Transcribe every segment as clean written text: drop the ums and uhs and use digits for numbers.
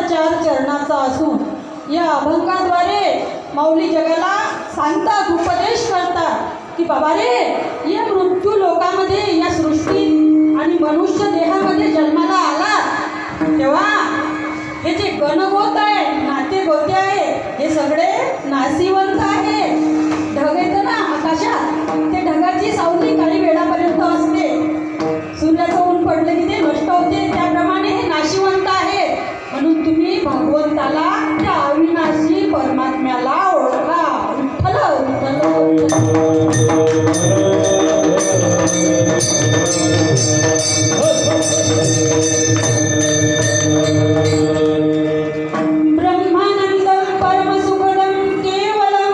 चार चरणाचा असून या अभंगाद्वारे माऊली जगाला सांगतात, उपदेश करतात की बाबा रे, या मृत्यू लोकामध्ये, या सृष्टीत आणि मनुष्य देहामध्ये जन्माला आला तेव्हा हे जे गणगोत आहे, नाते गोते आहे, हे सगळे नाशिवंत आहे. ढग येतं ना आकाशात, ते ढगाची सावली काही वेळापर्यंत असते, सूर्याचं ऊन पडलं की ते नष्ट होते. त्याप्रमाणे हे नाशिवंत आहे. म्हणून तुम्ही भगवंताला, त्या अविनाशी परमात्म्याला ओळखा. विठ्ठल ब्रह्मानंदं परमसुखदं केवलं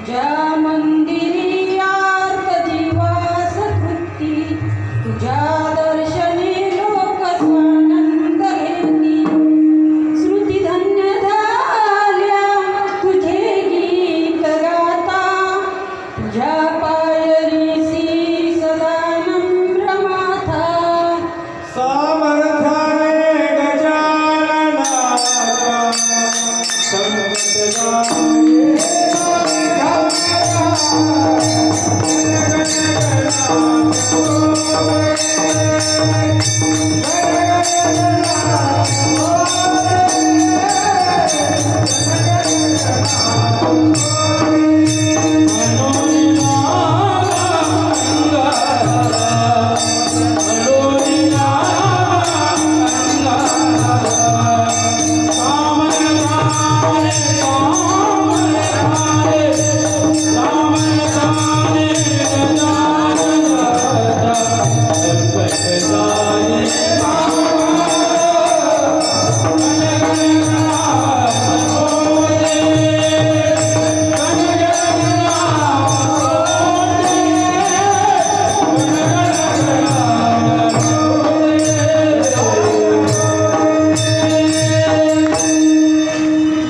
तुझ्या मंदिरी आर्त जीवास तृप्ती, तुझ्या दर्शनी लोक स्वानंद घेती. श्रुती धन्य झाल्या तुझे गीत गाता, तुझ्या पायरीसी सदा नम्र माथा. सामर्थ्याने गजाननाचा संत गाये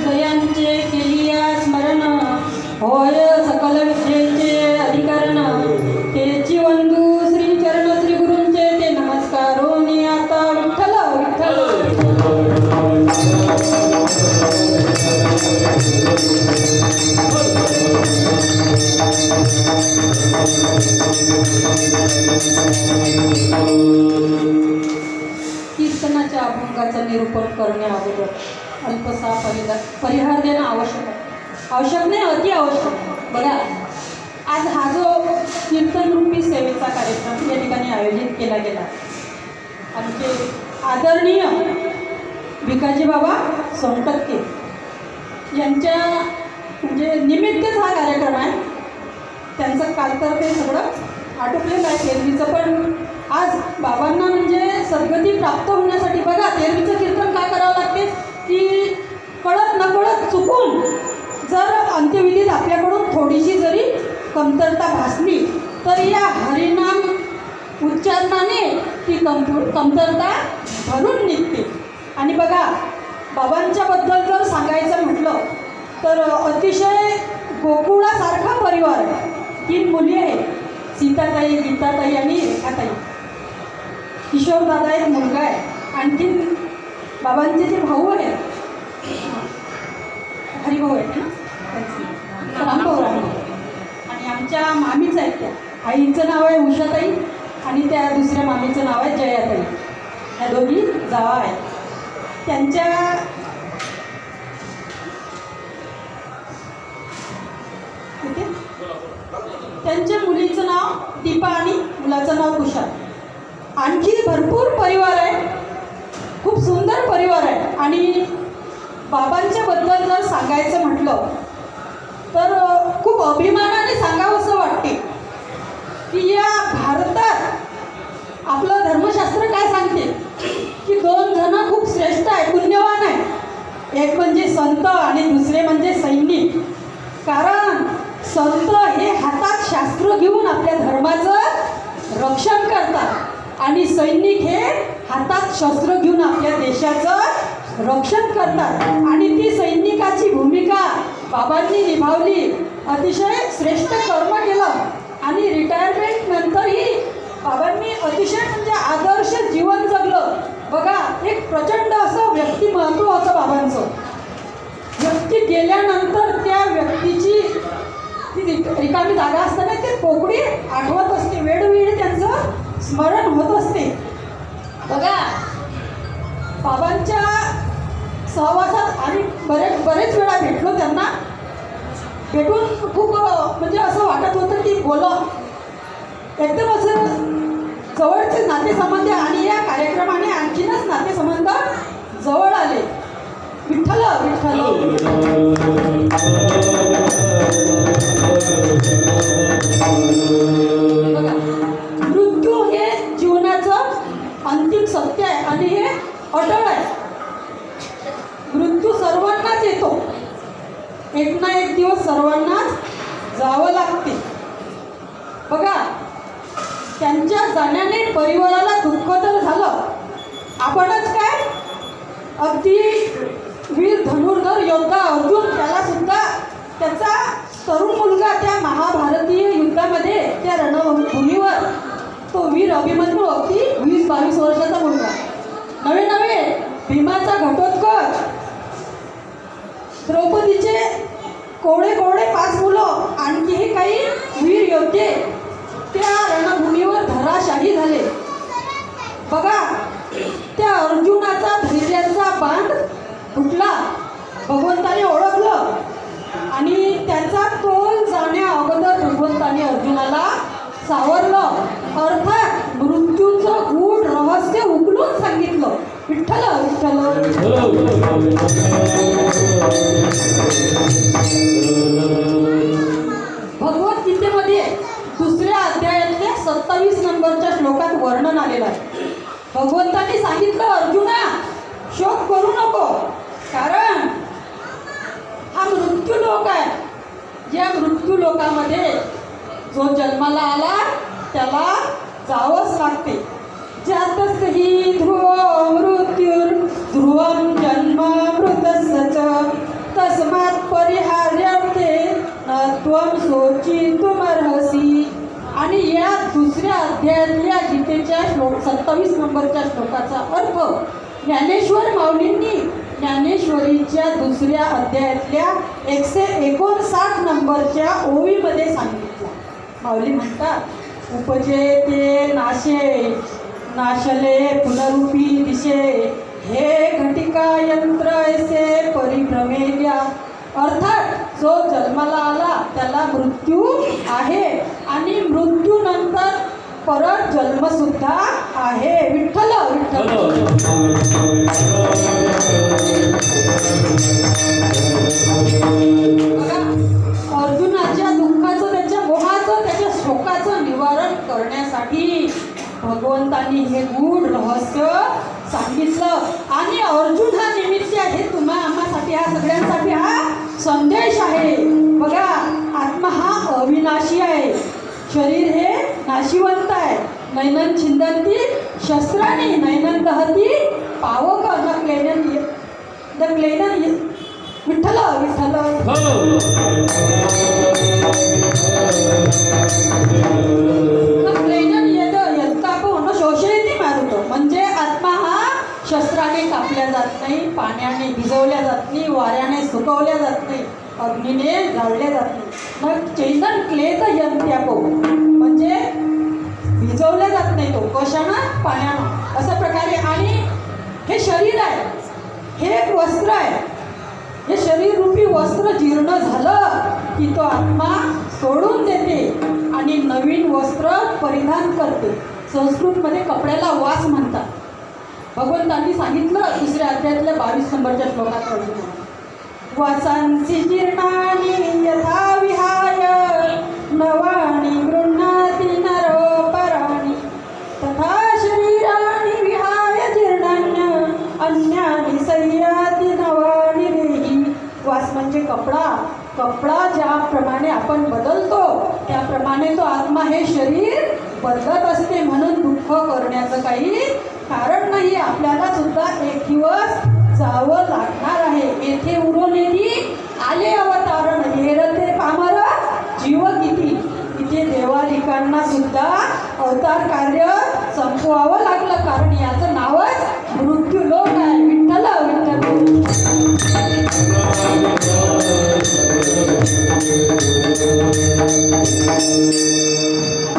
दयांचे केलिया स्मरण, होय सकल विद्येचे अधिकरण. तेची वंदू श्री चरण श्री गुरूंचे ते नमस्कारोनी आता विठ्ठल विठ्ठल. कीर्तनाच्या अभंगाचं निरूपण करण्या अगोदर अल्पसा परिहार देणं आवश्यक आहे. आवश्यक नाही, अति आवश्यक. बघा, आज हा जो कीर्तनरूपी सेवेचा कार्यक्रम या ठिकाणी आयोजित केला गेला, आमचे आदरणीय भिकाजी बाबा सोनटक्के यांच्या म्हणजे निमित्तच हा कार्यक्रम आहे. त्यांचं काल तर ते सगळं आटोपलेलं आहे तेरवीचं, पण आज बाबांना म्हणजे सद्गती प्राप्त होण्यासाठी बघा तेरवीचं कीर्तन काय करावं लागते की कळत नकळत चुकून जर अंत्यविधीत आपल्याकडून थोडीशी जरी कमतरता भासली तर या हरिनाम उच्चारणाने ती कमतरता भरून निघते. आणि बघा, बाबांच्याबद्दल जर सांगायचं म्हटलं तर अतिशय गोकुळासारखा परिवार आहे. 3 मुली आहेत, सीताताई, गीताताई आणि रेखाताई. किशोरदादा एक मुलगा आहे. आणखीन बाबांचे जे भाऊ आहेत, हरिभाऊ आहेत ना, रामभाऊ आणि आमच्या मामीच आहेत. त्या आईचं नाव आहे उषाताई आणि त्या दुसऱ्या मामीचं नाव आहे जयाताई. या दोघी जावा आहेत. त्यांच्या त्यांच्या मुलीचं नाव दीपा आणि मुलाचं नाव कुशाल. आणखी भरपूर परिवार आहे, खूप सुंदर परिवार आहे. आणि बाबांच्याबद्दल जर सांगायचं म्हटलं तर खूप अभिमानाने सांगावंसं वाटते की या भारतात आपलं धर्मशास्त्र काय सांगते की 2 जण खूप श्रेष्ठ आहे, पुण्यवान आहे. एक म्हणजे संत आणि दुसरे म्हणजे सैनिक. कारण संत हे हातात शास्त्र घेऊन आपल्या धर्माचं रक्षण करतात आणि सैनिक हे हातात शस्त्र घेऊन आपल्या देशाचं रक्षण करतात. आणि ती सैनिकाची भूमिका बाबांनी निभावली, अतिशय श्रेष्ठ कर्म केलं. आणि रिटायरमेंट नंतरही बाबांनी अतिशय म्हणजे आदर्श जीवन जगलं. बघा, एक प्रचंड असं व्यक्तिमत्व होतं बाबांचं. व्यक्ती गेल्यानंतर त्या व्यक्तीची ती रिकामी जागा असताना ते पोकळी आठवत असते, वेळोवेळी त्यांचं स्मरण होत असते. बघा, बाबांच्या सहवासात आम्ही बरेच वेळा भेटलो. त्यांना भेटून खूप म्हणजे असं वाटत होतं की बोलावं, एकदम असं जवळचे नातेसंबंध. आणि या कार्यक्रमाने आणखीनच नातेसंबंध जवळ आले. विठ्ठल विठ्ठल. बघा, मृत्यू हे जीवनाचं अंतिम सत्य आहे आणि हे अटळ आहे. मृत्यू सर्वांनाच येतो, एक ना एक दिवस सर्वांनाच जावं लागते. बघा, त्यांच्या जाण्याने परिवाराला दुःख तर झालं, आपणच काय, अगदी वीर धनुर्धर योद्धा अर्जुन, त्याला सुद्धा त्याचा तरुण मुलगा त्या महाभारतीय युद्धामध्ये त्या रणभूमीवर तो वीर अभिमन्यू अगदी 20-22 वर्षाचा मुलगा, नवे नवे भीमाचा घटोत्कच, द्रौपदीचे कोवळे 5 मुलं, आणखीही काही वीर योद्धे त्या रणभूमीवर धराशाही झाले. बघा, त्या अर्जुनाचा धैर्याचा बांध फुटला, भगवंताने ओळखलं आणि त्याचा तोल जाण्या अगोदर भगवंताने अर्जुनाला सावरलं. अर्थात मृत्यूचं गूढ रहस्य उकलून सांगितलं. विठ्ठल विठ्ठल. भगवद्गीतेमध्ये 2ऱ्या अध्यायातल्या 27 नंबरच्या श्लोकात वर्णन आलेलं आहे. भगवंतांनी सांगितलं, अर्जुना शोक करू नको, कारण हा मृत्यू लोक आहे. या मृत्यू लोकामध्ये जो जन्माला आला त्याला जावंच लागते. ज्यातच ही ध्रुव मृत्यूर ध्रुवम जन्म मृतस्स तस्मात् परिहार्यते न त्वं शोचितुमर्हसि. आणि या 2ऱ्या अध्यायातल्या गीतेच्या 27 नंबरच्या श्लोकाचा अर्थ ज्ञानेश्वर माऊलींनी ज्ञानेश्वरीच्या 2ऱ्या अध्यायातल्या 159 नंबरच्या ओवीमध्ये सांगितलं. माऊली म्हणतात, उपजे ते नाशे नाशले पुनरुपी दिशे हे घटिका यंत्र ऐसे परिभ्रमेल्या. अर्थात जो जन्माला आला त्याला मृत्यू आहे आणि मृत्यूनंतर परत जन्मसुद्धा आहे. विठ्ठल विठ्ठल. बघा, अर्जुनाच्या दुःखाचं, त्याच्या मोहाचं, त्याच्या शोकाचं निवारण करण्यासाठी भगवंतांनी हे गूढ रहस्य सांगितलं. आणि अर्जुन हा निमित्त आहे, आम्हासाठी, हा सगळ्यांसाठी हा संदेश आहे. बघा, आत्मा हा अविनाशी आहे, शरीर हे नाशिवंत आहे. नैनन छिंदंती शस्त्रांनी नैनन दहती पावक न क्लेनन विठ्ठल विठ्ठल. म्हणजे आत्मा हा शस्त्राने कापल्या जात नाही, पाण्याने भिजवल्या जात नाही, वाऱ्याने सुकवल्या जात नाही, अग्नीने जाळल्या जात नाही. मग चैतन क्लेत यंत्यापो म्हणजे भिजवल्या जात नाही, तो कशानं, पाण्यानं, अशा प्रकारे. आणि हे शरीर आहे, हे एक वस्त्र आहे. हे शरीर रूपी वस्त्र जीर्ण झालं की तो आत्मा सोडून देते आणि नवीन वस्त्र परिधान करते. संस्कृतमध्ये कपड्याला वास म्हणतात. भगवंतांनी सांगितलं 2ऱ्या अध्यायातल्या 22 नंबरच्या श्लोकात, वासांसी जीर्णानि यथा विहाय नवानि गृह्णाति नरोपराणि तथा शरीराणि विहाय जीर्णान्य अन्यानि संयाति नवानि देहि. वास म्हणजे कपडा. कपडा ज्याप्रमाणे आपण बदलतो त्याप्रमाणे तो आत्मा हे शरीर बदलत असते. म्हणून दुःख करण्याचं काही कारण नाही. आपल्याला सुद्धा एक दिवस जावं लागणार आहे. येथे उरोनेरी आले अवतारण हेरते पामर जीव किती. इथे देवालिकांना सुद्धा अवतार कार्य संपवावं लागलं, कारण याचं नावच मृत्यू लोक आहे. विठ्ठल विठ्ठल.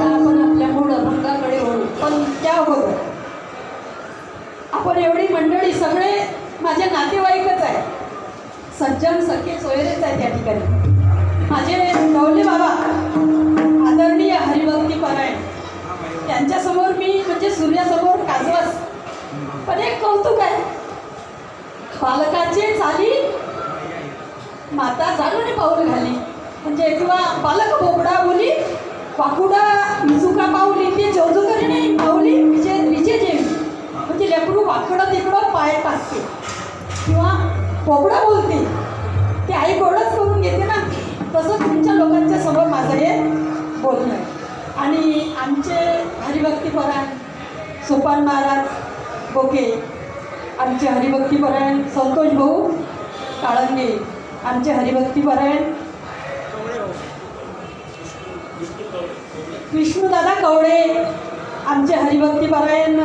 आपण आपल्या मूळ अभंगाकडे वळू, पण त्या अगोदर आपण एवढी मंडळी सगळे माझे नातेवाईकच आहे, सज्जन सखे सोयरेच आहे. त्या ठिकाणी माझे गवले बाबा आदरणीय हरिभक्ती परायण, त्यांच्यासमोर मी म्हणजे सूर्यासमोर काजवस. पण एक कौतुक आहे, बालकाचे चाली माता जाणून पाऊल घाली. म्हणजे किंवा बालक बोबडा बोली वाकुडा विजुका पावली ते जोजू करणे पावली विजे जेवी. म्हणजे लेकरू वाकडं तिकडं पाय टाकते किंवा बोबडा बोलते, ती आई गोडच करून घेते ना. तसं तुमच्या लोकांच्या समोर माझं हे बोलणं आहे. आणि आमचे हरिभक्तीपरायण सोपान महाराज बोके, आमचे हरिभक्तीपरायण संतोष भाऊ काळंगे, आमचे हरिभक्तीपरायण विष्णुदादा कवडे, आमचे हरिभक्तीपरायण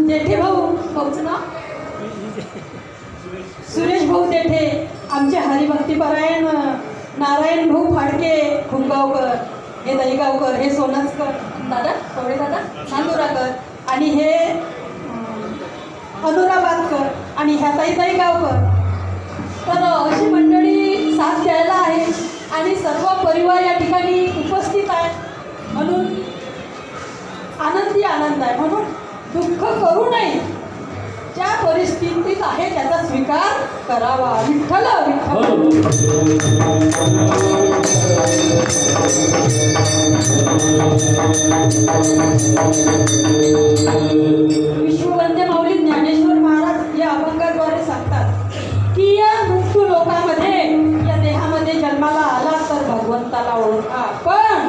देठे भाऊचं नाव सुरेश भाऊ देठे, आमचे हरिभक्तीपरायण नारायण भाऊ फाडके खुमगावकर, हे दहीगावकर, हे सोनसकर दादा कवडे दादा नांदुराकर, आणि हे अनुराबादकर, आणि ह्या ताई गावकर. तर अशी मंडळी साथ द्यायला आहे आणि सर्व परिवार या ठिकाणी उपस्थित आहे म्हणून आनंदी आनंद आहे. म्हणून दुःख करू नये, ज्या परिस्थितीत आहे त्याचा स्वीकार करावा. विठ्ठल विश्ववंद्य माऊली ज्ञानेश्वर महाराज या अभंगाद्वारे सांगतात की या मृत्यू लोकामध्ये या देहामध्ये जन्माला आला तर भगवंताला ओळखा, पण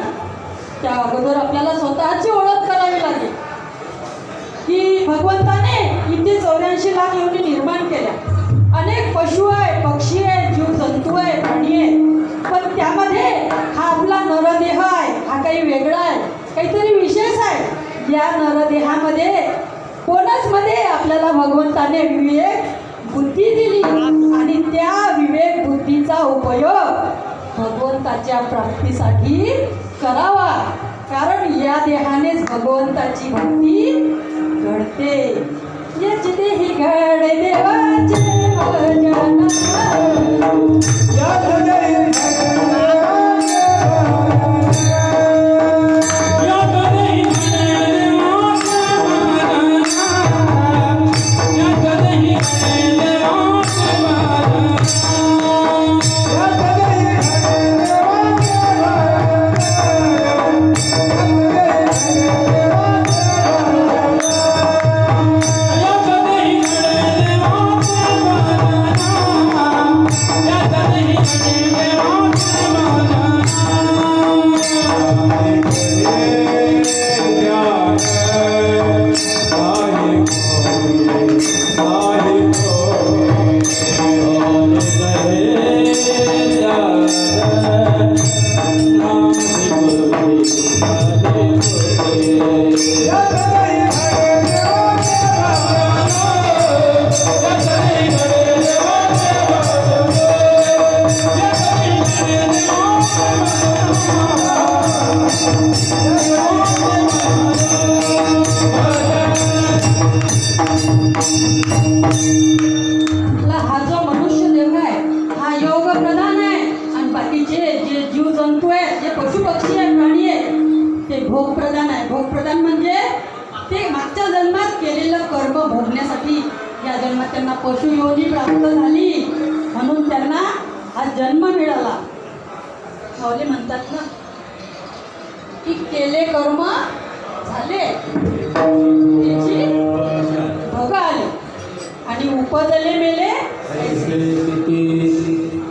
त्या अगोदर आपल्याला स्वतःची ओळख करावी लागेल की भगवंताने इथे 84 लाख योनी निर्माण केल्या. अनेक पशु आहे, पक्षी आहे, जीवजंतू आहे, प्राणी आहे, पण त्यामध्ये हा आपला नरदेह आहे, हा काही वेगळा आहे, काहीतरी विशेष आहे. या नरदेहामध्ये कोणाचमध्ये आपल्याला भगवंताने विवेक बुद्धी दिली आणि त्या विवेक बुद्धीचा उपयोग भगवंताच्या प्राप्तीसाठी करावा. कारण या देहानेच भगवंताची भक्ती घडते. याची देही घडे देवाचे भजन, हा जो मनुष्य देह आहे हा योग प्रधान आहे आणि बाकीचे जे जीवजंतू आहेत, जे पशु पक्षी आहे, प्राणी आहे, ते भोग प्रधान आहे. भोग प्रधान म्हणजे ते मागच्या जन्मात केलेलं कर्म भोगण्यासाठी या जन्मात त्यांना पशु योनी प्राप्त झाली म्हणून त्यांना हा जन्म मिळाला. माऊली म्हणतात ना की केले कर्म झाले त्याची भोग आले आणि उपजले मेले.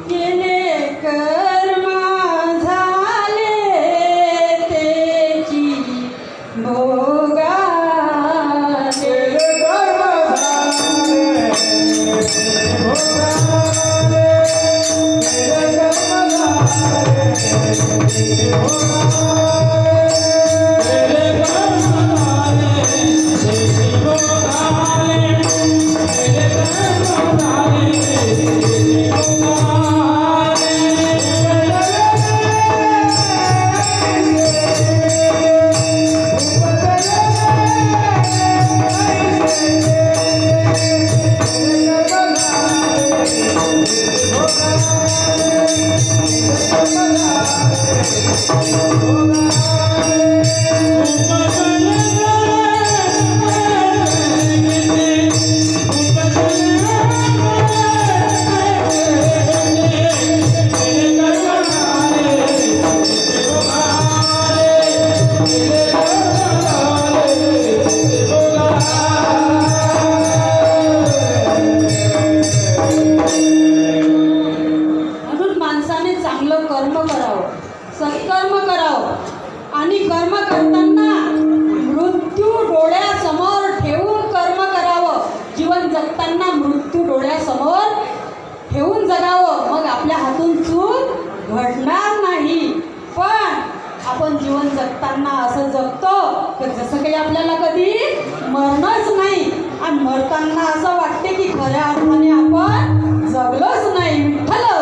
केले कर्म झाले त्याची भोग आले. चांगलं कर्म करावं, सत्कर्म करावं. आणि कर्म करताना मृत्यू डोळ्यासमोर ठेवून कर्म करावं. जीवन जगताना मृत्यू डोळ्यासमोर ठेवून जगावं. मग आपल्या हातून चूक घडणार नाही. पण आपण जीवन जगताना असं जगतो की जसं काही आपल्याला कधी मरणच नाही. आणि मरताना असं वाटते की खऱ्या अर्थाने आपण जगलोच नाही. विठ्ठल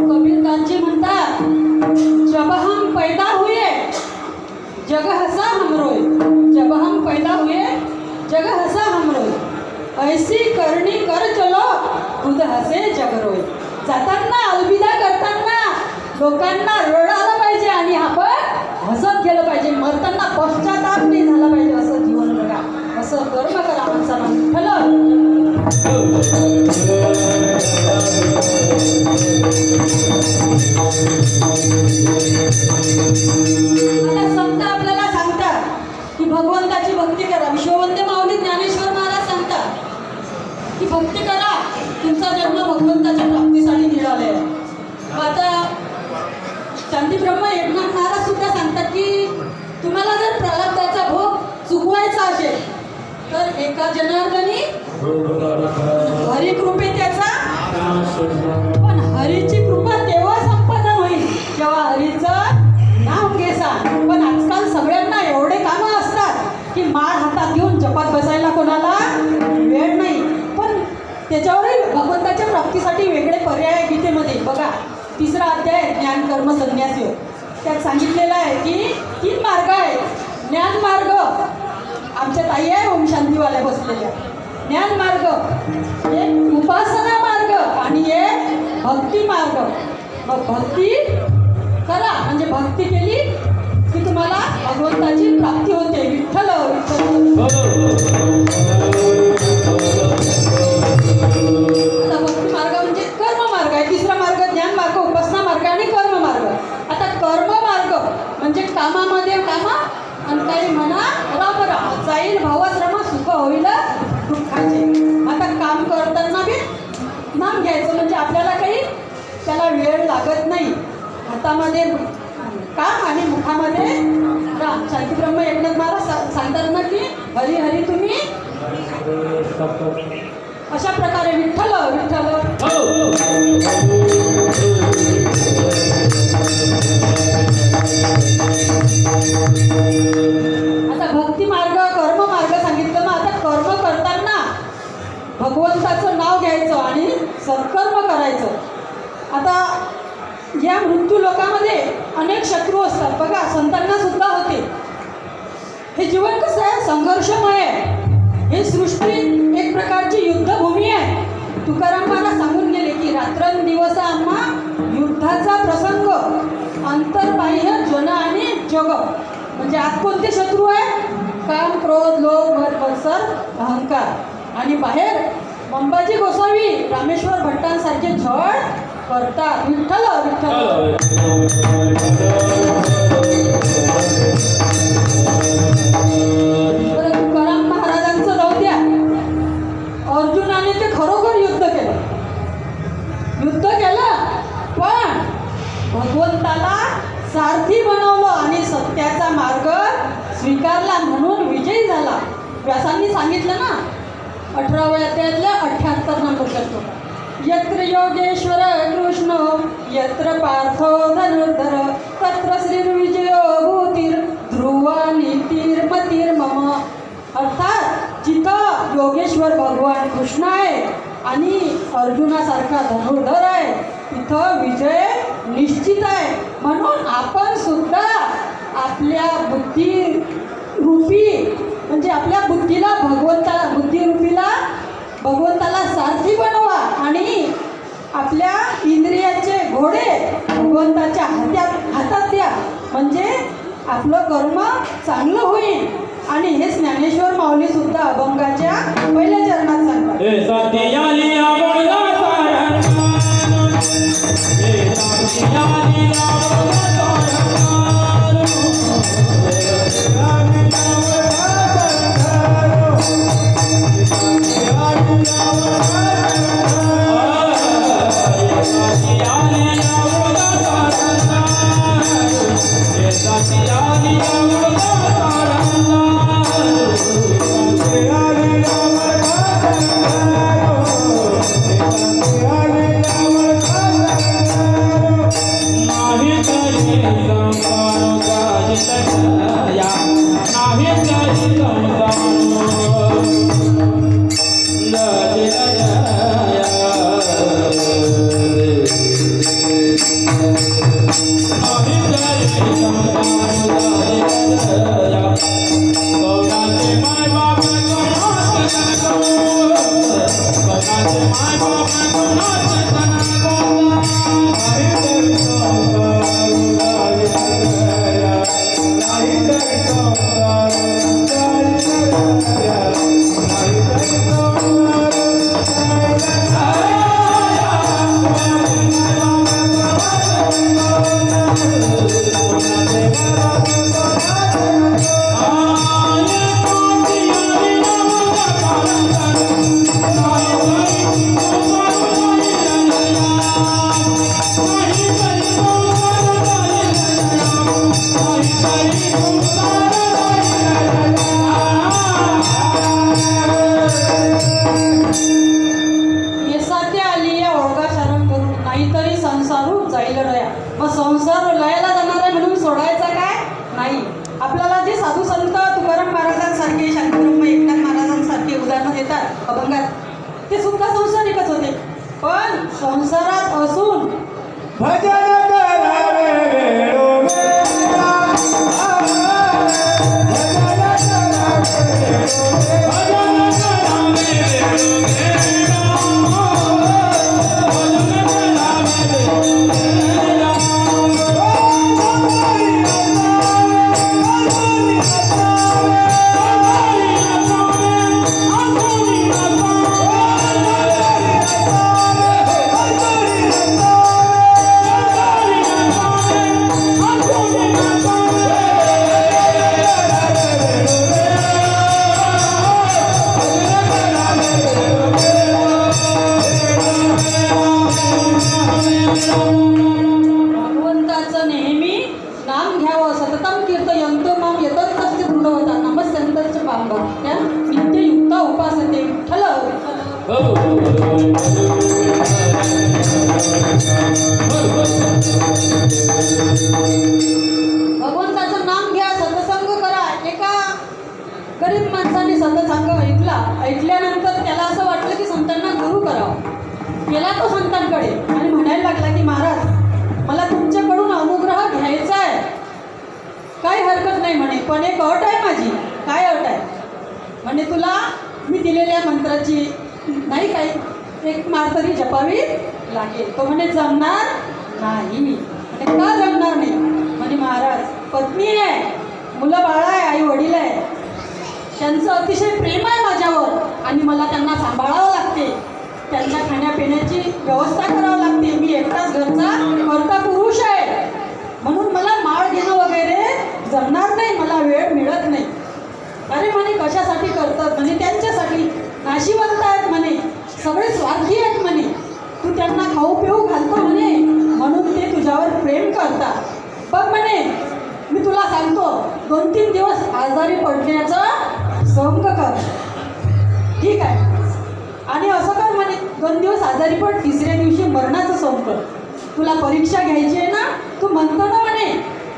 कबीरदासजी म्हणतात, जब हम पैदा हुए जग हसा हम रोए, जब हम पैदा हुए जग हसा हम रोए, ऐसी करणी कर चलो खुद हसे जग रोए. जाताना अलविदा करताना लोकांना रड आलं पाहिजे आणि आपण हसत गेलं पाहिजे. मरताना पश्चाताप नाही झाला पाहिजे. असं जीवन बघा, असं कर्म करा माणसाला. आता संत आपल्याला सांगतात की भगवंताची भक्ती करा. विश्ववंत माऊली ज्ञानेश्वर महाराज सांगतात की भक्ती करा, तुमचा जन्म भगवंताच्या प्राप्तीसाठी मिळाले आहे. आता शांतीब्रह्म एकनाथ महाराज सुद्धा सांगतात की तुम्हाला जर प्रारब्धाचा भोग चुकवायचा असेल तर एका जनार्दनी हरिकृपे त्याचा, पण हरीची कृपा तेव्हा संपन्न होईल जेव्हा हरीचं नाव घेसान. पण आजकाल सगळ्यांना एवढे कामं असतात की माळ हातात घेऊन जपात बसायला कोणाला वेळ नाही. पण त्याच्यावरही भगवंताच्या प्राप्तीसाठी वेगळे पर्याय आहे गीतेमध्ये. बघा 3रा अध्याय ज्ञान कर्म संन्यास योग, त्यात सांगितलेलं आहे की 3 मार्ग आहेत. ज्ञान मार्ग, आमच्या ताई आहे ओम शांतीवाल्या बसलेल्या. ज्ञान मार्ग, एक उपासना मार्ग आणि एक भक्ती मार्ग. मग भक्ती करा, म्हणजे भक्ती केली की तुम्हाला भगवंताची प्राप्ती होते. विठ्ठल विठ्ठल. आता भक्ती मार्ग म्हणजे कर्म मार्ग आहे. 3रा मार्ग ज्ञान मार्ग, उपासना मार्ग आणि कर्म मार्ग. आता कर्म मार्ग म्हणजे कामामध्ये कामा आणि काही म्हणा राम राम, जाईल भावश्रम सुख होईल दुःखाचे. आता काम करताना बी नाम घ्यायचं, म्हणजे आपल्याला काही त्याला वेळ लागत नाही. हातामध्ये काम आणि मुखामध्ये राम. शांतीब्रह्म एकनाथ महाराज सांगतात ना की हरी हरी तुम्ही अशा प्रकारे. विठ्ठल विठ्ठल. आता भक्ती मार्ग कर्म मार्ग सांगितलं ना. आता कर्म करताना भगवंताचं नाव घ्यायचं आणि सत्कर्म करायचं. आता या मृत्यू लोकामध्ये अनेक शत्रू असतात. बघा संतांना सुद्धा होते. हे जीवन कसं आहे, संघर्षमय आहे. हे सृष्टी एक प्रकारची युद्धभूमी आहे. तुकाराम महाराज सांगून गेले की रात्रंदिवस आम्हा युद्धाचा प्रसंग, अंतर्बाह्य जन आणि जग. म्हणजे आत कोणते शत्रू आहे, काम क्रोध लोभ मद मत्सर अहंकार. आणि बाहेर अंबाजी गोसावी रामेश्वर भट्टांसारखे छळ करतात. विठ्ठल विठ्ठल. तुकाराम महाराजांचं जाऊ द्या, अर्जुनाने ते खरोखर युद्ध केलं. पण भगवंताला सारथी बनवलं आणि सत्याचा मार्ग स्वीकारला म्हणून विजयी झाला. व्यासांनी सांगितलं ना 18व्या अध्यायातल्या 78 नंबर श्लोक, यत्र योगेश्वर कृष्ण यत्र पार्थो धनुर्धर तत्र श्रीर्विजयो भूतीर ध्रुवा नीतिर्मतीर मम. अर्थात जिथं योगेश्वर भगवान कृष्ण आहे आणि अर्जुनासारखा धनुर्धर आहे तिथं विजय निश्चित आहे. म्हणून आपण सुद्धा आपल्या बुद्धिरूपी म्हणजे आपल्या बुद्धीला बुद्धिरूपीला भगवंताला सारथी बनवा आणि आपल्या इंद्रियाचे घोडे भगवंताच्या हातात द्या. म्हणजे आपलं कर्म चांगलं होईल. आणि हेच ज्ञानेश्वर माऊली सुद्धा अभंगाच्या पहिल्या चरणात सांगतात. आपल्याला जे साधू संत तुकाराम महाराजांसारखे, शांताराम एकनाथ महाराजांसारखे उदाहरणं देतात अभंगात, ते सुद्धा संसारिकच होते. पण संसारात असून भजन करावे वेळोवेळा, भगवंताचं नेहमी नाम घ्यावं. सततम कीर्तयन्तो माम यतन्तस्य दृढवता नमस्यन्तस्य पांबत्या नित्ययुक्ता उपासते विठ्ठल भगवंताचं नाम घ्या, सत्संग करा. एका गरीब माणसाने सत्संग ऐकल्यानंतर त्याला असं वाटलं की संतांना गुरु करावं. गेला तो संतांकडे आणि म्हणायला लागला की महाराज, मला तुमच्याकडून अनुग्रह घ्यायचा आहे, काही हरकत नाही म्हणे, पण एक अट आहे माझी. काय अट आहे म्हणे, तुला मी दिलेल्या मंत्राची नाही काही एक माळ तरी जपावी लागेल. तो म्हणे जमणार नाही. म्हणे का जमणार नाही म्हणे, महाराज पत्नी आहे, मुलं बाळा आहे, आई वडील आहे, त्यांचं अतिशय प्रेम आहे माझ्यावर आणि मला त्यांना सांभाळावं लागते, त्यांच्या खाण्यापिण्याची व्यवस्था करावं लागते. मी एकटाच घरचा कर्ता पुरुष आहे, म्हणून मला माळ घेणं वगैरे जमणार नाही, मला वेळ मिळत नाही. अरे म्हणे कशासाठी करतात म्हणे, त्यांच्यासाठी, नाशिवंत आहेत म्हणे, सगळे स्वार्थी आहेत म्हणे, तू त्यांना खाऊ पिऊ घालतो म्हणे, म्हणून ते तुझ्यावर प्रेम करतात. बघ म्हणे मी तुला सांगतो, 2-3 दिवस आजारी पडण्याचं संग कर, ठीक आहे, आणि असं कर म्हणे 2 दिवस आजारी पड, 3ऱ्या दिवशी मरणाचं सोंग कर. तुला परीक्षा घ्यायची आहे ना, तू म्हणतो ना म्हणे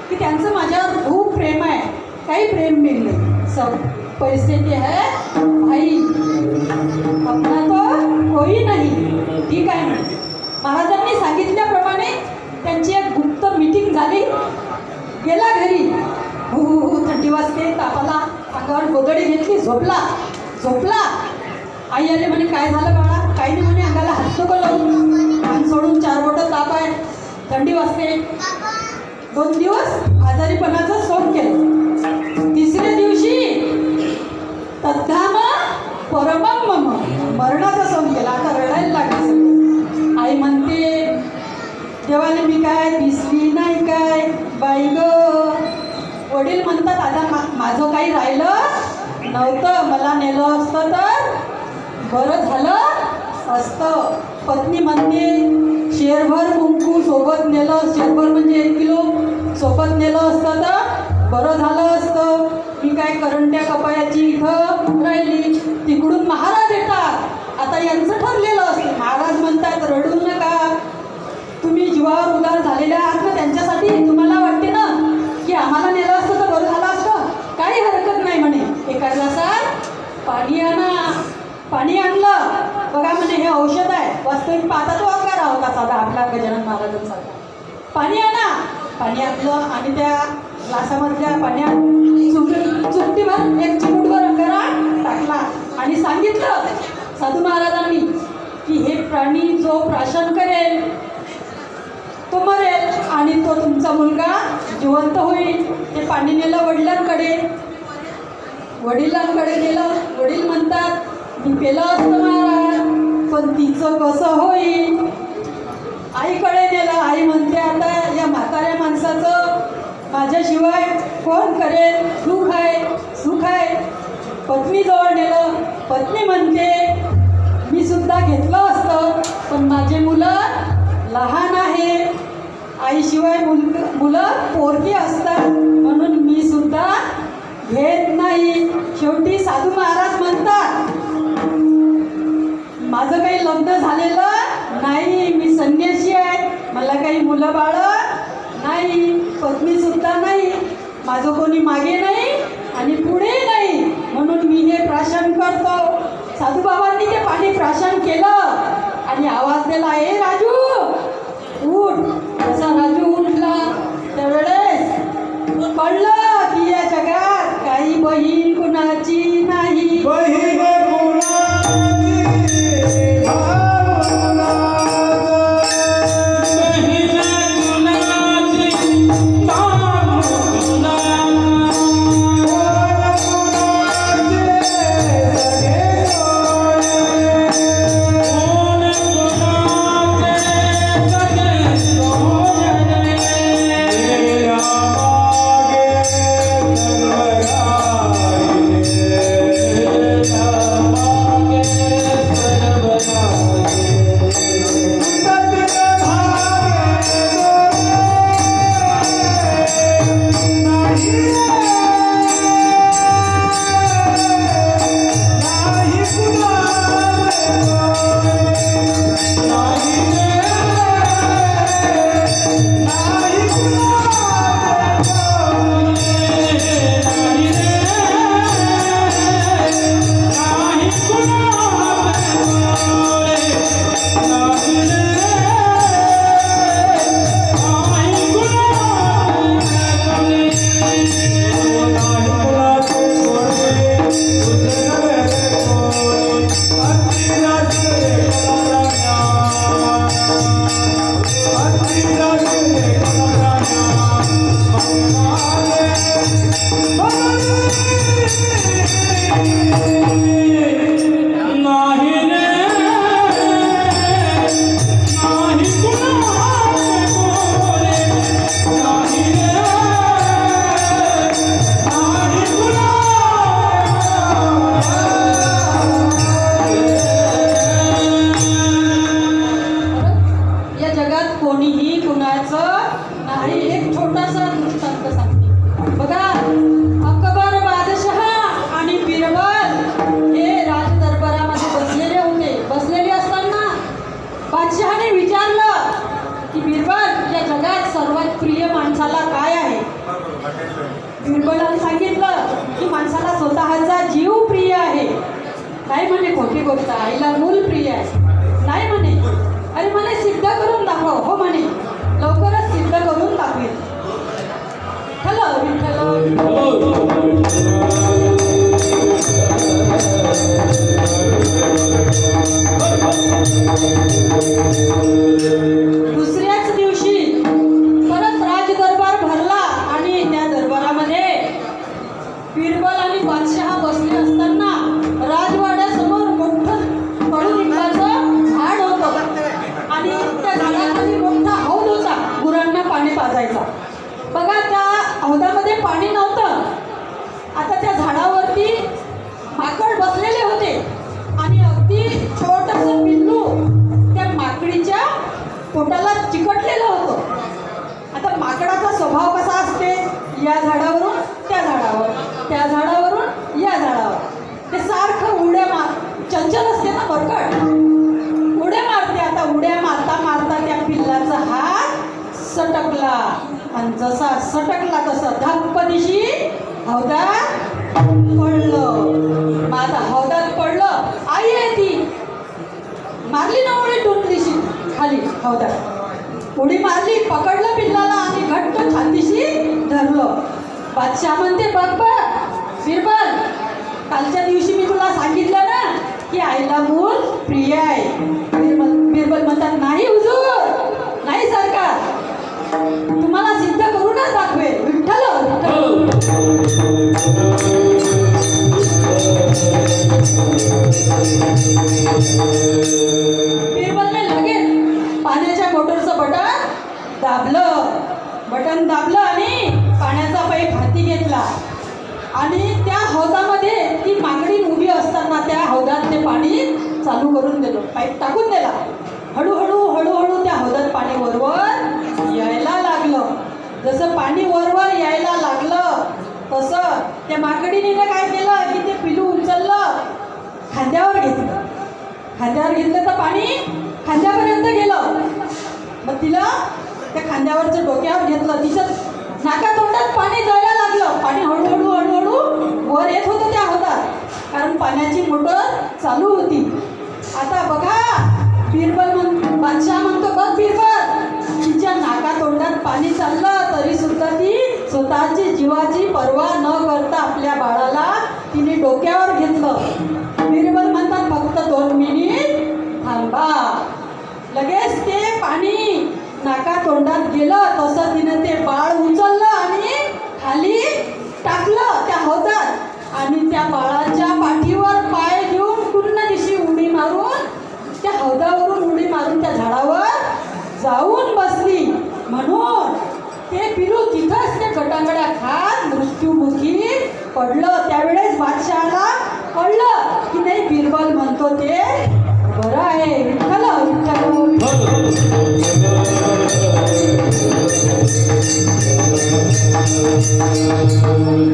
की त्यांचं माझ्यावर खूप प्रेम आहे, काही प्रेम मिळले, सब पैसे ते है भाई, अपना तो कोई नाही, ठीक आहे म्हणे. महाराजांनी सांगितल्याप्रमाणे त्यांची एक गुप्त मीटिंग झाली. गेला घरी, थंडी वाजते, तापाला, अंगावर गोदडी घेतली, झोपला. आई आले म्हणे काय झालं बाळा, काही नाही म्हणे, अंगाला हात नको लावून, कान सोडून 4 बोटं ताप आहे, थंडी वाजते. 2 दिवस आजारीपणाचं सोंग केलं. 3ऱ्या दिवशी तद्धाम परमम मम, मरणाचं सोंग केलं. आता रडायला लागली. आई म्हणते देवाने मी काय दिसली नाही काय बाई ग. वडील म्हणतात आता माझं काही राहिलं नव्हतं, मला नेलं असतं तर बरं झालं असतं. पत्नी म्हणते शेरभर कुंकू सोबत नेलं, शेरभर म्हणजे 1 किलो सोबत नेलं असतं तर बरं झालं असतं. मी काय करंट्या कपायाची इथं राहिली. तिकडून महाराज येतात. आता यांचं ठरलेलं असतं. महाराज म्हणतात रडू नका, तुम्ही जीवावर उदार झालेल्या आहात ना, त्यांच्यासाठी तुम्हाला वाटते ना की आम्हाला नेलं असतं तर बरं झालं असतं, काही हरकत नाही म्हणे. एका ग्लासात पाणी आणा. पाणी आणलं. बघा म्हणे हे औषध आहे. वास्तविक पाहता तो अंगारा होता साधा आपला गजानन महाराजांसारखा. पाणी आणा. पाणी आणलं आणि त्या ग्लासामधल्या पाण्यात चुटकीभर 1 चिमूटभर अंगारा टाकला आणि सांगितलं साधू महाराजांनी की हे प्राणी जो प्राशन करेल तो मरेल आणि तो तुमचा मुलगा जिवंत होईल. ते पाणी नेलं वडिलांकडे. वडिलांकडे गेलं. वडील म्हणतात मी पेलं असतं महाराज, पण तिचं कसं होईल. आईकडे नेलं. आई म्हणते आता या म्हाताऱ्या माणसाचं माझ्याशिवाय कोण करेल, सुख आहे सुख आहे. पत्नीजवळ नेलं. पत्नी म्हणते मी सुद्धा घेतलं असतं, पण माझे मुलं लहान आहे. आईशिवाय मुलं पोरगी असतात म्हणून मी सुद्धा घेत नाही. शेवटी साधू महाराज म्हणतात माझं काही लग्न झालेलं नाही, मी संन्यासी आहे, मला काही मुलं बाळ नाही, पत्नी सुद्धा नाही, माझं कोणी मागे नाही आणि पुढे नाही, म्हणून मी हे प्राशन करतो. साधूबाबांनी ते पाणी प्राशन केलं आणि आवाज दिला ए राजू उठ. असा राजू उठला. त्यावेळेस कळलं की या जगात काही बहीण कुणाची नाही. बहीण कुणाची बिरबलाने सांगितलं की माणसाला स्वतःचा जीव प्रिय आहे. नाही म्हणे खोटी गोष्ट, आईला मूल प्रिय आहे. नाही म्हणे, अरे म्हणे सिद्ध करून दाखव. हो म्हणे लवकरच सिद्ध करून दाखवेल. हॅलो दुसऱ्याच दिवशी परत राजदरबार भरला आणि त्या दरबारामध्ये बिरबल आणि बादशहा बसले असताना राजवाड्यासमोर मोठं कडुलिंबाचं झाड होतं आणि त्या झाडाखाली मोठा हौद सटकला आणि जसा सटकला तसा धप्पदिशी हौदात पडलं. मग आता हौदात पडलं, आई आहे ती मारली ना उडी टोटलीशी खाली हौदात उडी मारली, पकडलं पिल्लाला आणि घट्ट छातीशी धरलं. बादशाह म्हणते बघ बघ बिरबल, कालच्या दिवशी मी तुला सांगितलं ना की आईला मूल प्रिय आहे. बिरबल म्हणतात नाही हुजूर, नाही सरकार, तुम्हाला सिद्ध करूनच दाखवे. विठ्ठल बिरबलने लगेच पाण्याच्या मोटरचं बटन दाबलं आणि पाण्याचा पाईप हाती घेतला आणि त्या हौदामध्ये ती मागडी उभी असताना त्या हौदात ते पाणी चालू करून दिलं, पाईप टाकून दिला. हळूहळू त्या हौदात पाणी वरवर यायला लागलं. जसं पाणी वरवर यायला लागलं तसं त्या माकडीने काय केलं की ते पिलू उचललं, खांद्यावर घेतलं तर पाणी खांद्यापर्यंत गेलं. मग तिला त्या खांद्यावरचं डोक्यावर घेतलं, तिच्या नाका तोंडात पाणी जायला लागलं. पाणी हळूहळू वर येत होतं त्या हौदात, कारण पाण्याची मोटर चालू होती. आता बघा बादशाह म्हणतो बघ बिरबल, तिच्या नाका तोंडात पाणी चाललं तरी सुद्धा ती स्वतःची जीवाची पर्वा न करता आपल्या बाळाला तिने डोक्यावर घेतलं. बिरबल म्हणतात फक्त 2 मिनिट थांबा. लगेच ते पाणी नाका तोंडात गेलं तसं तिनं ते बाळ उचललं आणि खाली टाकलं त्या हौदात आणि त्या बाळाच्या पाठीवर पाय घेऊन पूर्ण दिशी उडी मारून त्या हौदावरून उडी मारून त्या झाडावर जाऊन बसली. म्हणून ते पिलू तिथंच त्या गटांगड्या खात मृत्युमुखी पडलं. त्यावेळेस बादशहाला कळलं की नाही बिरबल म्हणतो ते बरं आहे. विठ्ठल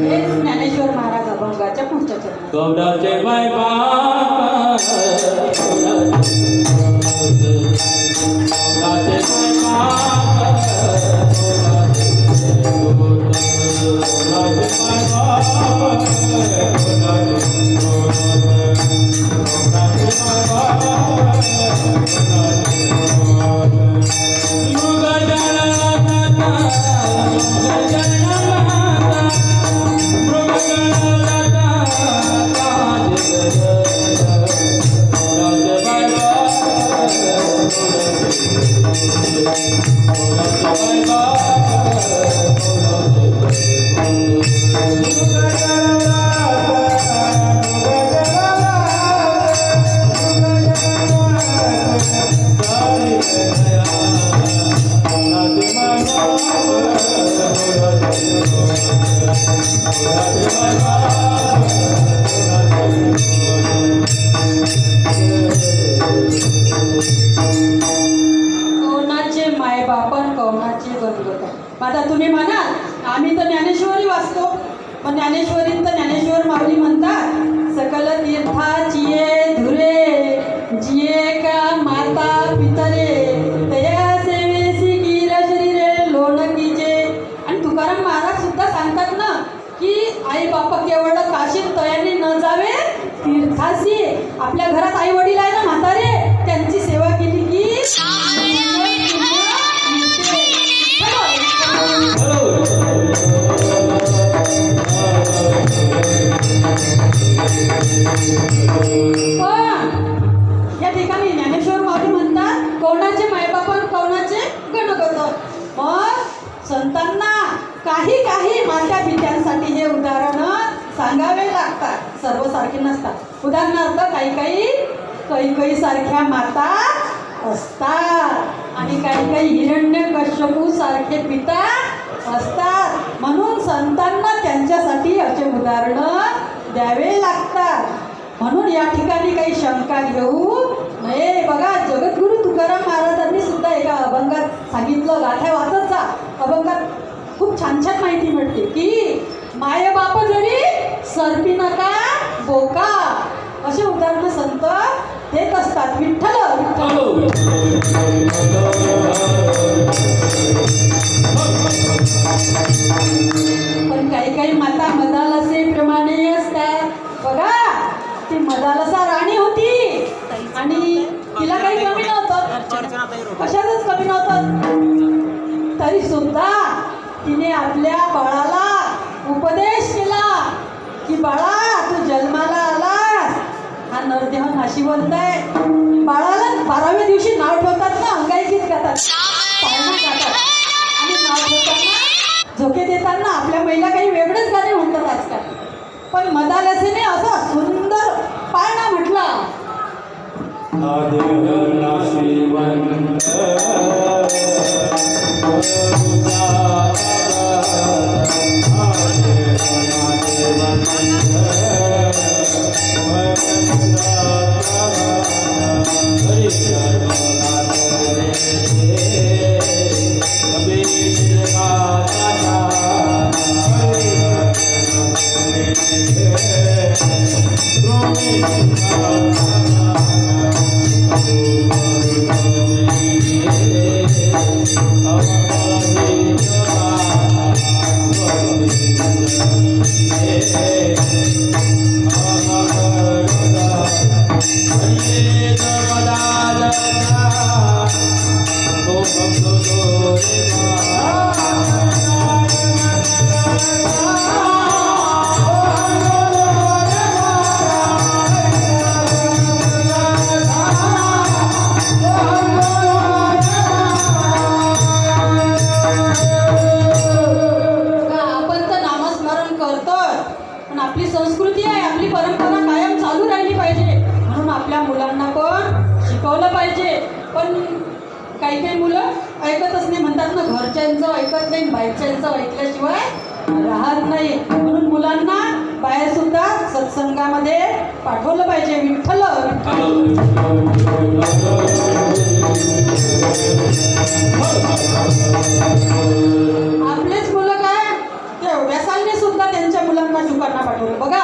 हेच ज्ञानेश्वर महाराज अभंगाच्या पुढच्या चरणात. गौडाचे बाय कौनाचे मायबापन कौनाचे गणगोत. आता तुम्ही म्हणाल आम्ही तर ज्ञानेश्वरी वाचतो, पण ज्ञानेश्वरीत तर ज्ञानेश्वर माऊली म्हणतात सकल तीर्थाची धुरे जिये का माता पितरे तया सेवेसी गिर शरीरे लोणकीचे. आणि तुकाराम महाराज सुद्धा सांगतात ना की आई बाप केवळ काशीत तयाने न जावे तीर्थासी. आपल्या घरात आई वडील आहे ना म्हातारे, त्यांची सेवा केली की या ठिकाणी ज्ञानेश्वर माऊली म्हणतात कौनाचे मायबापन कौनाचे गणगोत. मग संतांना काही काही मात्या पित्यांसाठी हे उदाहरण सांगावे लागतात, सर्वसारखे नसतात. उदाहरणार्थ काही सारख्या माता असतात आणि काही हिरण्यकश्यपू सारखे पिता असतात. म्हणून संतांना त्यांच्यासाठी असे उदाहरण द्यावे लागतात. म्हणून या ठिकाणी काही शंका घेऊ नये. बघा जगद्गुरु तुकाराम महाराजांनी सुद्धा एका अभंगात सांगितलं, गाथा वाचत जा, अभंगात खूप छान छान माहिती मिळते की माय बाप जरी सरपी नका बोका, असे उदाहरण संत देत असतात. विठ्ठल विठ्ठल. कशातच कमी नव्हतं. तरी सुद्धा तिने आपल्या बाळाला उपदेश केला की बाळा तू जन्माला आलास, हा नरदेह नाशिवंत आहे. बाळाला 12व्या दिवशी नाव ठेवतात ना, अंगाई गीत गातात, पाळणा गातात आणि नाव ठेवताना झोके देताना आपल्या महिला काही वेगळेच गाणे म्हणतात आजकाल. पण मदालसीने असा सुंदर पाळणा म्हटला. संस्कृती आहे, आपली परंपरा कायम चालू राहिली पाहिजे, म्हणून आपल्या मुलांना पण शिकवलं पाहिजे. पण काही काही मुलं ऐकतच नाही, म्हणतात ना घरच्यांचं ऐकत नाही, बाहेरच्यांचं ऐकल्याशिवाय राहत नाही. म्हणून मुलांना बाहेर सुद्धा सत्संगामध्ये पाठवलं पाहिजे. विठ्ठल आपलेच मुलं काय ते व्यासांनी सुद्धा त्यांच्या मुलांना शुकांना पाठवलं. बघा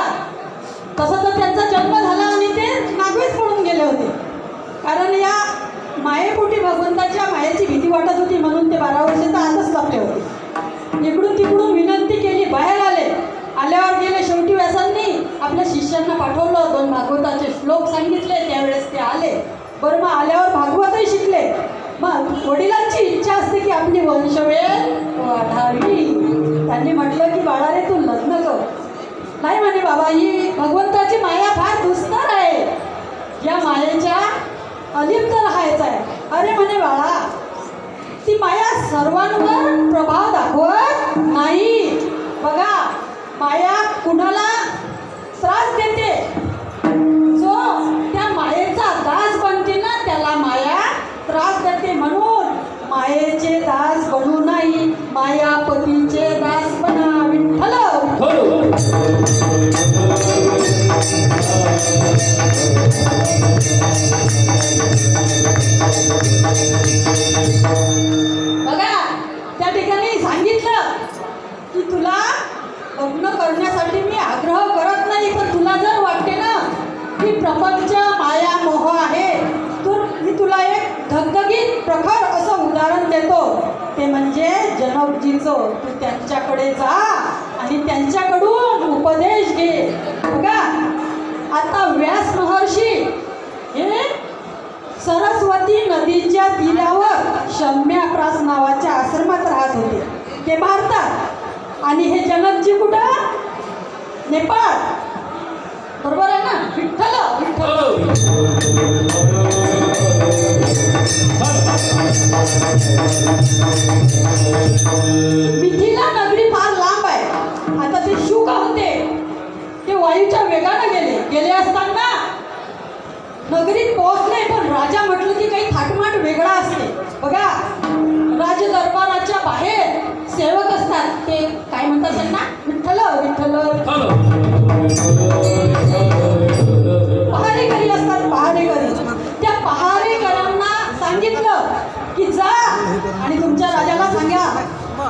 तसं तर त्यांचा जन्म झाला आणि ते नागवेच पडून गेले होते, कारण या मायेपोटी भगवंताच्या मायेची भीती वाटत होती, म्हणून ते 12 वर्ष तर आतच लपले होते. इकडून तिकडून विनंती केली, बाहेर आले. आल्यावर गेले, शेवटी व्यासांनी आपल्या शिष्यांना पाठवलं, 2 भागवताचे श्लोक सांगितले, त्यावेळेस ते आले. बरं मग आल्यावर भागवतही शिकले. मग वडिलांची इच्छा असते की आपली वंशवेल वाढावी. त्यांनी म्हटलं की बाळा रे तू लग्न कर. नाही म्हणे बाबा, ही भगवंताची माया फार दुस्तर आहे, या मायेच्या अलिप्त राहायचं आहे. अरे म्हणे बाळा, ती माया सर्वांवर प्रभाव दाखवत नाही. बघा माया कुणाला त्रास देते, जो त्या मायेचा दास बनते ना त्याला माया त्रास देते. म्हणून मायेचे दास बनू नाही, मायापतीचे दास बना. विठ्ठल बघा त्या ठिकाणी सांगितलं की तुला लग्न करण्यासाठी मी आग्रह करत नाही, पण तुला जर वाटते ना की प्रपंच माया मोह आहे, तर मी तुला एक धगधगीत प्रखर असं उदाहरण देतो. ते म्हणजे जनकजीचं. तू त्यांच्याकडे जा आणि त्यांच्याकडून उपदेश घे. बघा आता व्यास महर्षी हे सरस्वती नदीच्या तीरावर शम्याप्रास नावाच्या आश्रमात राहत होते, ते भारतात. आणि हे जनकजी कुठं? नेपाळ. बरोबर आहे ना? विठ्ठल मिथिला नगरी फार लांब आहे. आता ते शुक होते, ते वायूच्या वेगाने गेले असताना नगरीत पोहोचले. पण राजा म्हटलं की काही थाटमाट वेगळा असते. बघा राजदरबाराच्या बाहेर सेवक असतात, ते काय म्हणतात त्यांना? विठ्ठल विठ्ठल. पहारेकरी असतात, पहारेकरी. त्या पहारेकरांना सांगितलं की जा आणि तुमच्या राजाला सांगा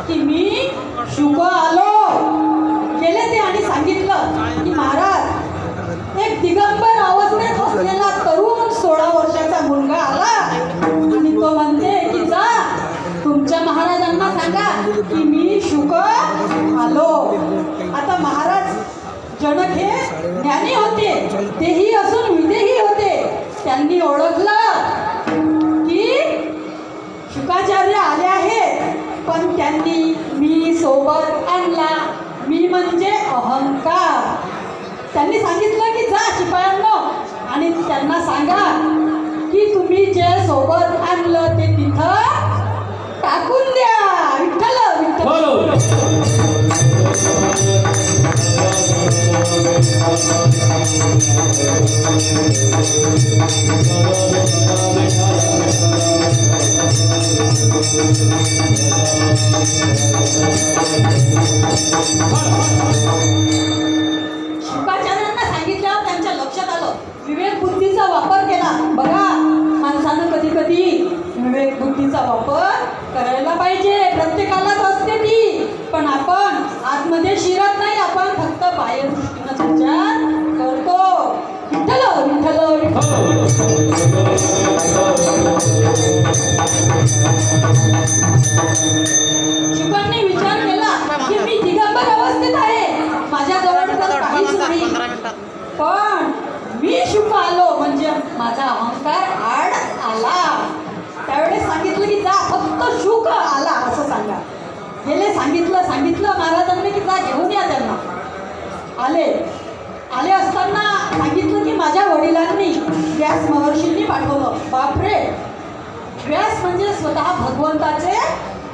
की मी शुभ आलो. गेले ते आणि सांगितलं की महाराज, एक दिगंबर अवस्थेत असलेला तरुण 16 वर्षाचा मुलगा आला आणि तो म्हणते की जा तुमच्या महाराजांना सांगा की मी शुक आलो. आता महाराज जनक हे ज्ञानी होते, तेही असून विदेही होते. त्यांनी ओळखलं की शुकाचार्य आले आहेत, पण त्यांनी मी सोबत आणला. मी म्हणजे अहंकार. त्यांनी सांगितलं की जा शिपायांनो आणि त्यांना सांगा की तुम्ही जे सोबत आणलं ते तिथं टाकून द्या. विठ्ठल विठ्ठल. शुकाचार्यांना सांगितल्यावर त्यांच्या लक्षात आलं. विवेक बुद्धीचा वापर केला. बघा, माणसानं कधी कधी विवेक बुद्धीचा वापर करायला पाहिजे. प्रत्येकालाच असते ती, पण आपण आतमध्ये शिरत नाही. आपण फक्त बाह्य दृष्टीनं विचार करतो. विठ्ठल विठ्ठल विठ्ठल. शुकांनी विचार केला की मी दिगंबर अवस्थेत आहे, माझ्याजवळ तर काहीच नाही. पण मी शुक आलो म्हणजे माझा अहंकार आड आला. त्यावेळेस सांगितलं की जा, फक्त शुक आला असं सांगा. गेले सांगितलं महाराजांनी की जा घेऊन या त्यांना. आले असताना सांगितलं की माझ्या वडिलांनी व्यास महर्षींनी पाठवलं. बापरे, व्यास म्हणजे स्वतः भगवंताचे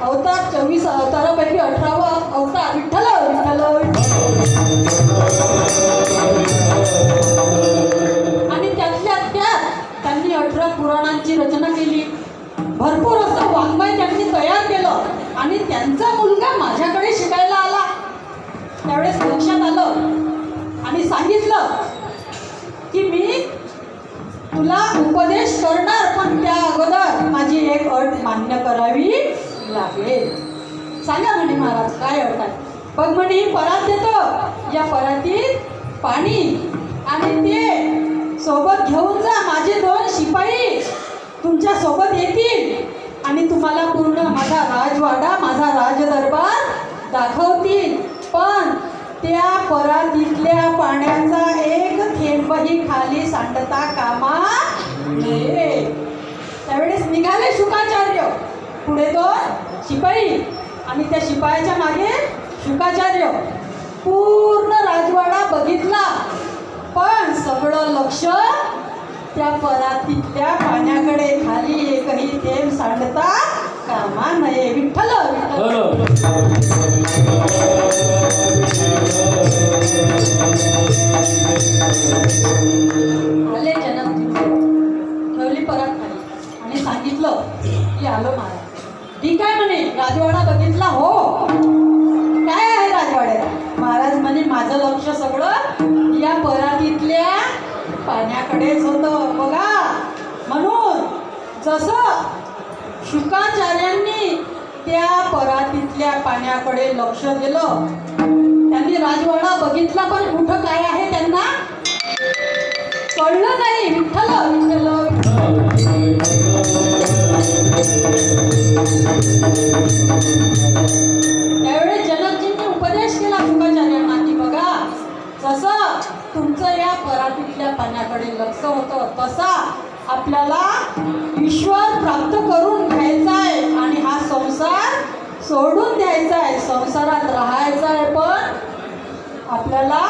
अवतार. 24 अवतारापैकी 18वा अवतार. विठ्ठल विठ्ठल. आणि त्यातल्या त्यात त्यांनी 18 पुराणांची रचना केली. भरपूर असं वाङ्मय त्यांनी तयार केलं आणि त्यांचा मुलगा माझ्याकडे शिकायला आला. त्यावेळेस लक्षात आलं आणि सांगितलं की मी तुला उपदेश करणार, पण त्या अगोदर माझी एक अट मान्य करावी लागेल. सांगा म्हणे महाराज काय अट आहे. बघ म्हणे परात देतो, या परातीत पाणी आणि ते सोबत घेऊन जा. माझे 2 शिपाई तुमच्या सोबत येतील आणि तुम्हाला पूर्ण माझा राजवाडा, माझा राजदरबार दाखवतील. पण त्या परातीतल्या पाण्याचा एक थेंबही खाली सांडता कामा नये. त्यावेळेस निघाले शुकाचार्य. पुढे 2 शिपाई आणि त्या शिपायाच्या मागे शुकाचार्य. पूर्ण राजवाडा बघितला, पण सगळं लक्ष त्या परातीतल्या पाण्याकडे. खाली एकही थेंब सांडता कामा नये. विठ्ठल आले जनक. ठेवली परात खाली आणि सांगितलं की आलो महाराज. ठीक आहे म्हणे, राजवाडा बघितला. हो, काय आहे राजवाड्यात. महाराज म्हणे माझं लक्ष सगळं या परातीतल्या पाण्याकडेच होतं. बघा, म्हणून जसं शुकाचार्यांनी त्या परातीतल्या पाण्याकडे लक्ष दिलं, त्यांनी राजवाडा बघितला, पण कुठं काय आहे त्यांना कळलं नाही. विठ्ठल विठ्ठल. त्यावेळेस जनकजींनी उपदेश केला शुकाचार्यांना की बघा, जसं तुमचं या परातीतल्या पाण्याकडे लक्ष होतं, तसा आपल्याला ईश्वर प्राप्त करून घ्यायचा आहे आणि हा संसार सोडून द्यायचा आहे. संसारात राहायचा आहे, पण आपल्याला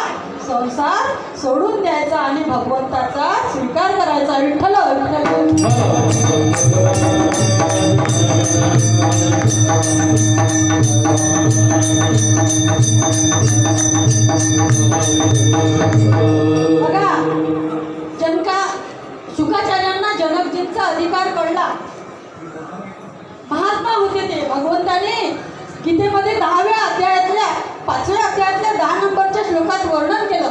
संसार सोडून द्यायचा आणि भगवंताचा स्वीकार करायचा. विठ्ठल विठ्ठल. बघा, शुकाचार्यांना जनकजींचा अधिकार कळला. महात्मा होते ते. भगवंताने गीतेमध्ये 10व्या अध्यायातल्या 5व्या अध्यायातल्या 10 नंबरच्या श्लोकात वर्णन केलं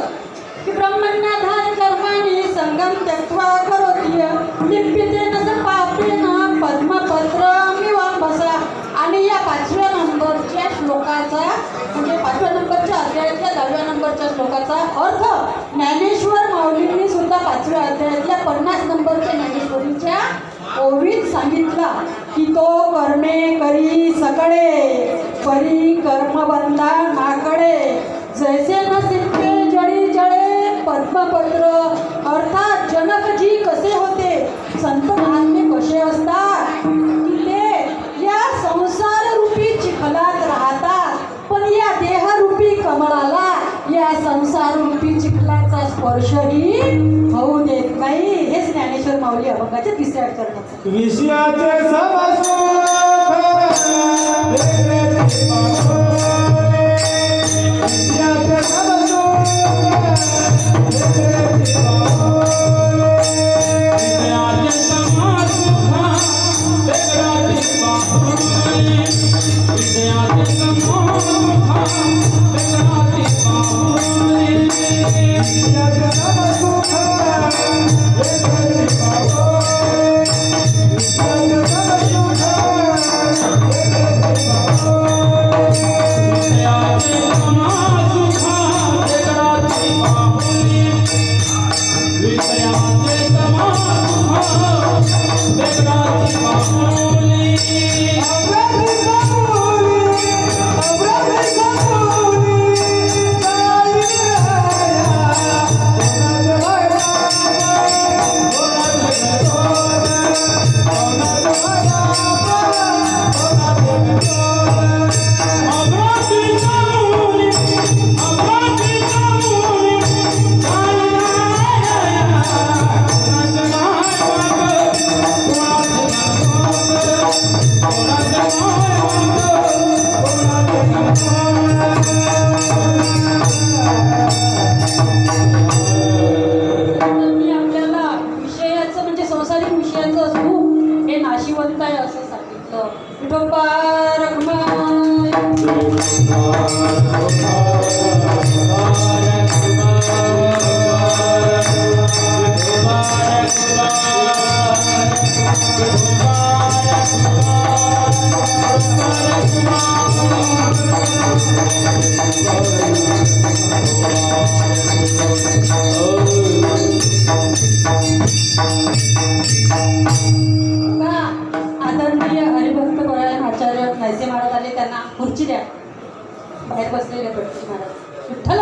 की ब्रह्मण्याधान कर्माणि संगम त्यक्त्वा करोति लिप्यतेन स पापेन पद्मपत्रमिवांभसा. आणि या 5व्या नंबरच्या श्लोकाचा म्हणजे 5व्या नंबरच्या अध्यायातल्या 10व्या नंबरच्या श्लोकाचा अर्थ ज्ञानेश्वर माऊलींनी सुद्धा 5व्या अध्यायातल्या 50 नंबरच्या ज्ञानेश्वरीच्या ओवीत सांगितला की तो कर्मे करी सकळे परी कर्मबंधा नाकडे जैसे न सिंपे जळी जळे पद्मपत्र. अर्थात जनकजी कसे होते, संत महात्मे कसे असतात की ते स्पर्शही होऊ देत नाही. हेच ज्ञानेश्वर माऊली अभंगाच्या तिसऱ्या चरणाचं. विषयाचे समसुख देखरेखी पावले. विषयाचे समसुख देखरेखी पावले. विषयाचे समसुख देखरेखी पावले. विषयाचे समसुख देखरेखी पावले. विषयाचे समसुख देखरेखी पावले. आदरणीय हरिभक्त परायण आचार्य नायसे महाराज आले, त्यांना खुर्ची द्या. बाहेर बसलेले पटकी महाराज. विठ्ठल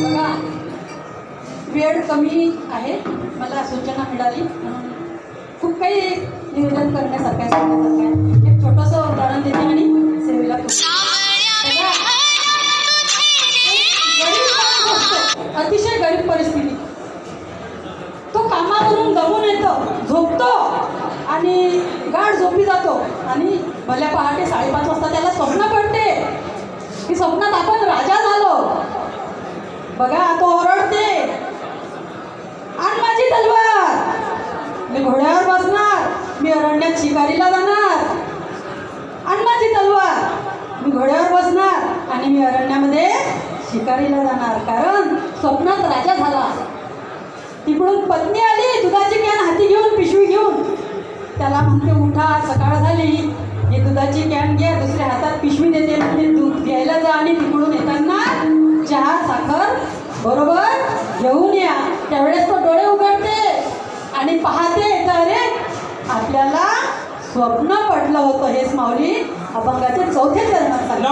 बघा, वेळ कमी आहे, मला सूचना मिळाली म्हणून खूप काही निवेदन करण्यासारखं आहे, सांगण्यासारखं आहे. एक छोटंसं उदाहरण देते आणि सेवेला अतिशय गरीब परिस्थिती. तो कामावरून दमून येतो, झोपतो आणि गाढ झोपी जातो आणि भल्या पहाटे 5:30 वाजता त्याला स्वप्न पडते की स्वप्नात आपण राजा झालो. बघा, तो ओरडते, आण माझी तलवार, मी घोड्यावर बसणार, मी अरण्यात शिकारीला जाणार. आण माझी तलवार, मी घोड्यावर बसणार आणि मी अरण्यामध्ये शिकारीला जाणार. कारण स्वप्नात राजा झाला. तिकडून पत्नी आली, दुधाची कॅन हाती घेऊन, पिशवी घेऊन. त्याला म्हणते, उठा, सकाळ झाली, ही दुधाची कॅन घ्या. दुसऱ्या हातात पिशवी देते, म्हणते दूध घ्यायला जा आणि तिकडून येताना चहा साखर बरोबर घेऊन या. त्यावेळेस तो डोळे उघडते आणि पाहते, तर अरे आपल्याला स्वप्न पडलं होतं. हेच माऊली अभंगाचे 4थ्या चरणात सांगितले.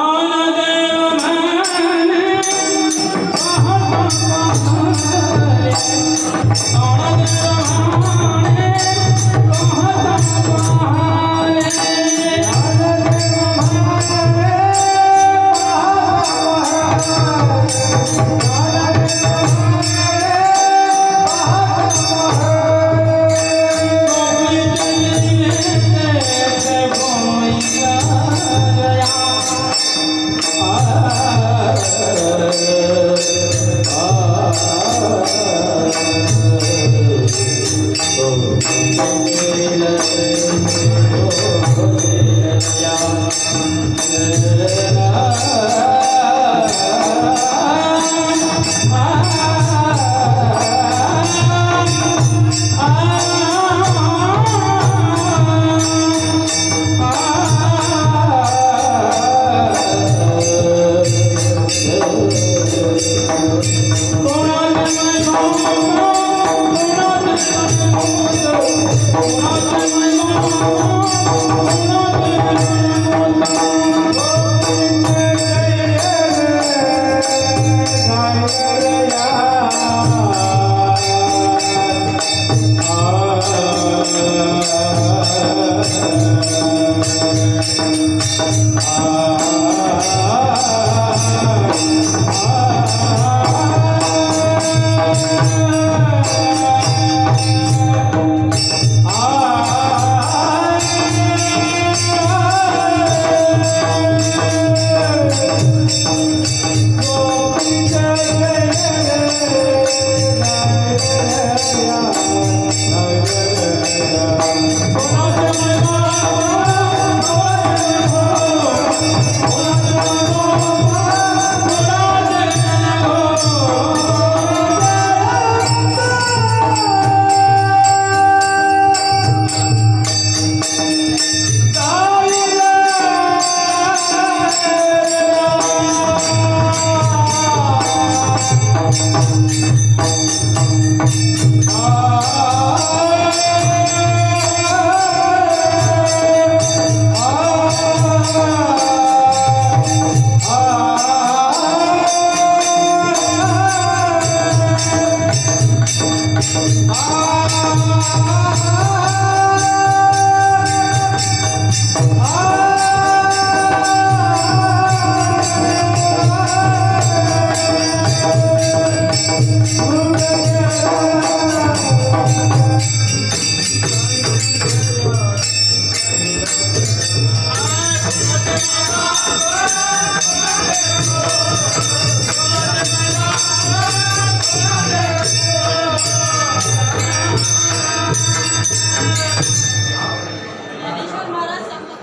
ज्ञानेश्वर महाराज सांगतात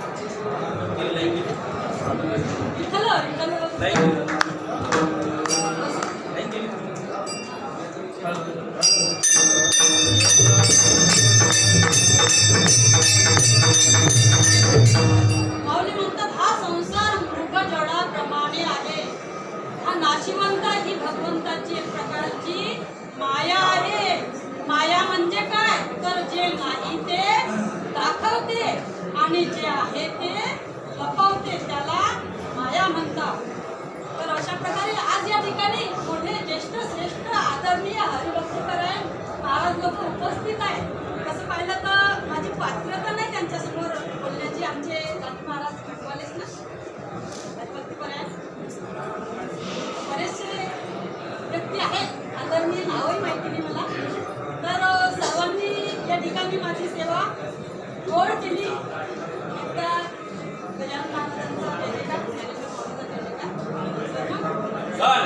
माऊली म्हणतात हा संसार मृगजळाप्रमाणे आहे. हा नाशिवंत ही भगवंताची एक प्रकारची माया आहे. माया म्हणजे काय तर जे नाही ते दाखवते आणि जे आहे ते लपवते, त्याला माया म्हणतात. तर अशा प्रकारे आज या ठिकाणी मोठे ज्येष्ठ श्रेष्ठ आदरणीय हरिभक्तपरायण महाराज लोक उपस्थित आहेत. तसं पाहिलं तर माझी पात्रता नाही त्यांच्यासमोर बोलण्याची. आमचे गांधी महाराज खटवालेच ना हरिभक्तपरायण, बरेचसे व्यक्ती आहेत, आदरणीय नावही माहिती नाही मला. तर सर्वांनी या ठिकाणी माझी सेवा गोड केली. एकदा गजानन महाराजांचा केलेला, ज्ञानेश्वर महाराजांचा हा